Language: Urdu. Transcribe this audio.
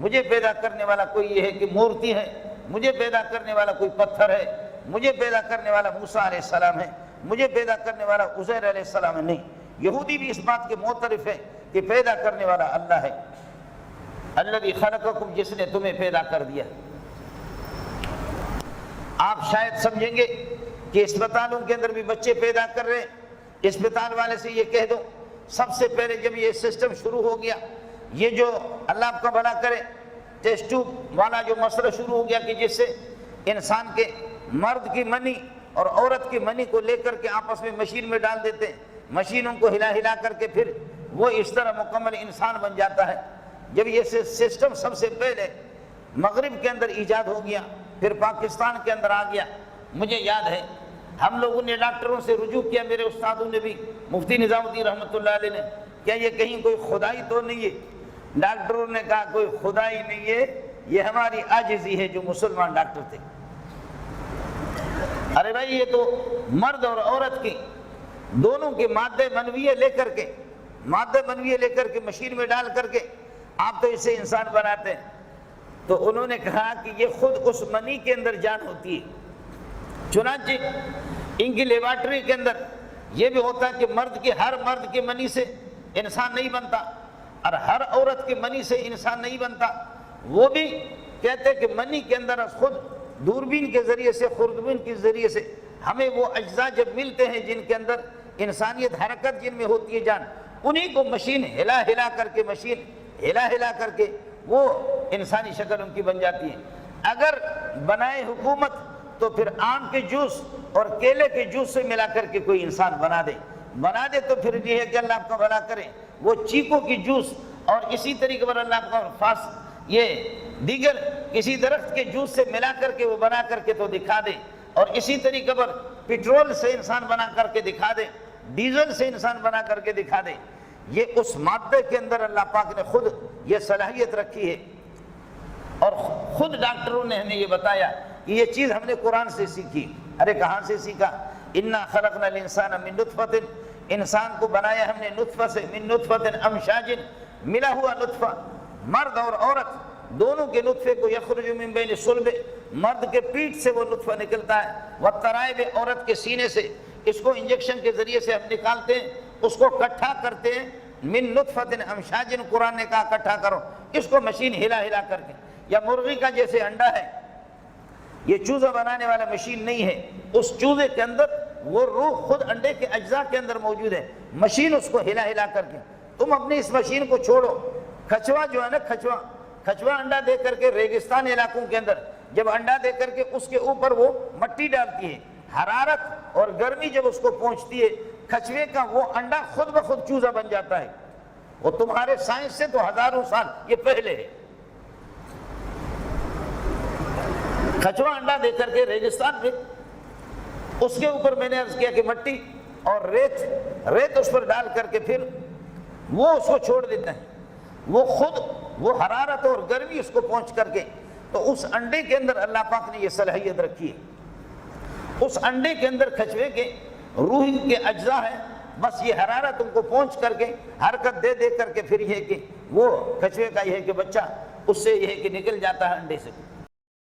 مجھے پیدا کرنے والا کوئی یہ ہے کہ مورتی ہے، مجھے پیدا کرنے والا کوئی پتھر ہے، مجھے پیدا کرنے والا موسیٰ علیہ السلام ہے، مجھے پیدا کرنے والا عزیر علیہ السلام ہے. نہیں، یہودی بھی اس بات کے معترف ہے کہ پیدا کرنے والا اللہ ہے. الذی خلقکم، جس نے تمہیں پیدا کر دیا. آپ شاید سمجھیں گے کہ اسپتالوں کے اندر بھی بچے پیدا کر رہے ہیں. اسپتال والے سے یہ کہہ دو، سب سے پہلے جب یہ سسٹم شروع ہو گیا، یہ جو اللہ آپ کا بھلا کرے ٹیسٹ ٹیوب والا جو مسئلہ شروع ہو گیا کہ جس سے انسان کے مرد کی منی اور عورت کی منی کو لے کر کے آپس میں مشین میں ڈال دیتے ہیں، مشینوں کو ہلا ہلا کر کے پھر وہ اس طرح مکمل انسان بن جاتا ہے. جب یہ سسٹم سب سے پہلے مغرب کے اندر ایجاد ہو گیا، پھر پاکستان کے اندر آ گیا. مجھے یاد ہے ہم لوگوں نے ڈاکٹروں سے رجوع کیا، میرے استادوں نے بھی، مفتی نظام الدین رحمۃ اللہ علیہ نے، کیا یہ کہیں کوئی خدائی تو نہیں ہے؟ ڈاکٹروں نے کہا کوئی خدائی نہیں ہے، یہ ہماری عاجزی ہے جو مسلمان ڈاکٹر تھے. ارے بھائی، یہ تو مرد اور عورت کی دونوں کے مادے منویے لے کر کے مشین میں ڈال کر کے آپ تو اسے انسان بناتے ہیں. تو انہوں نے کہا کہ یہ خود اس منی کے اندر جان ہوتی ہے. چنانچہ ان کی لیبارٹری کے اندر یہ بھی ہوتا ہے کہ ہر مرد کی منی سے انسان نہیں بنتا اور ہر عورت کی منی سے انسان نہیں بنتا. وہ بھی کہتے کہ منی کے اندر خود دوربین کے ذریعے سے، خوردبین کے ذریعے سے ہمیں وہ اجزاء جب ملتے ہیں جن کے اندر انسانیت، حرکت جن میں ہوتی ہے، جان، انہی کو مشین ہلا ہلا کر کے وہ انسانی شکل ان کی بن جاتی ہے. اگر بنائے حکومت تو پھر آم کے جوس اور کیلے کے جوس سے ملا کر کے کوئی انسان بنا دے تو پھر یہ ہے کہ اللہ آپ کا بھلا کرے وہ چیکو کی جوس اور اسی طریقے پر اللہ کا یہ دیگر کسی درخت کے جوس سے ملا کر کے وہ بنا کر کے تو دکھا دے، اور اسی طریقے پر پیٹرول سے انسان بنا کر کے دکھا دے، ڈیزل سے انسان بنا کر کے دکھا دے. یہ اس مادے کے اندر اللہ پاک نے خود یہ صلاحیت رکھی ہے. اور خود ڈاکٹروں نے ہمیں یہ بتایا کہ یہ چیز ہم نے قرآن سے سیکھی. ارے کہاں سے سیکھا؟ انا خلقنا الانسان من نطفۃ، انسان کو بنایا ہم نے نطفہ سے، من نطفۃ امشاج، ملا ہوا نطفہ. مرد اور عورت دونوں کے نطفے کو یخرج من بین الصلب، مرد کے پیٹ سے وہ نطفہ نکلتا ہے، والترائب، عورت کے سینے سے. اس کو انجیکشن کے ذریعے سے ہم نکالتے ہیں، اس کو کٹھا کرتے ہیں. من نطفۃ امشاج، قرآن نے کہا کٹھا کرو، اس کو مشین ہلا کر کے. یا مرغی کا جیسے انڈا ہے، یہ چوزہ بنانے والا مشین نہیں ہے، اس چوزے کے اندر وہ روح خود انڈے کے اجزاء کے اندر موجود ہے، مشین اس کو ہلا کر کے. تم اپنی اس مشین کو چھوڑو. کھچوا جو ہے نا، کھچوا انڈا دے کر کے ریگستان علاقوں کے اندر جب انڈا دے کر کے اس کے اوپر وہ مٹی ڈالتی ہے، حرارت اور گرمی جب اس کو پہنچتی ہے، کھچوے کا وہ انڈا خود بخود چوزہ بن جاتا ہے. وہ تمہارے سائنس سے تو ہزاروں سال یہ پہلے ہے. کھچوا انڈا دے کر کے ریگستان میں اس کے اوپر میں نے عرض کیا کہ مٹی اور ریت اس پر ڈال کر کے پھر وہ اس کو چھوڑ دیتا ہے. وہ خود وہ حرارت اور گرمی اس کو پہنچ کر کے، تو اس انڈے کے اندر اللہ پاک نے یہ صلاحیت رکھی ہے. اس انڈے کے اندر کھچوے کے روح کے اجزاء ہیں، بس یہ حرارت ان کو پہنچ کر کے حرکت دے کر کے پھر یہ کہ وہ کھچوے کا یہ ہے کہ بچہ اس سے یہ ہے کہ نکل جاتا ہے انڈے سے.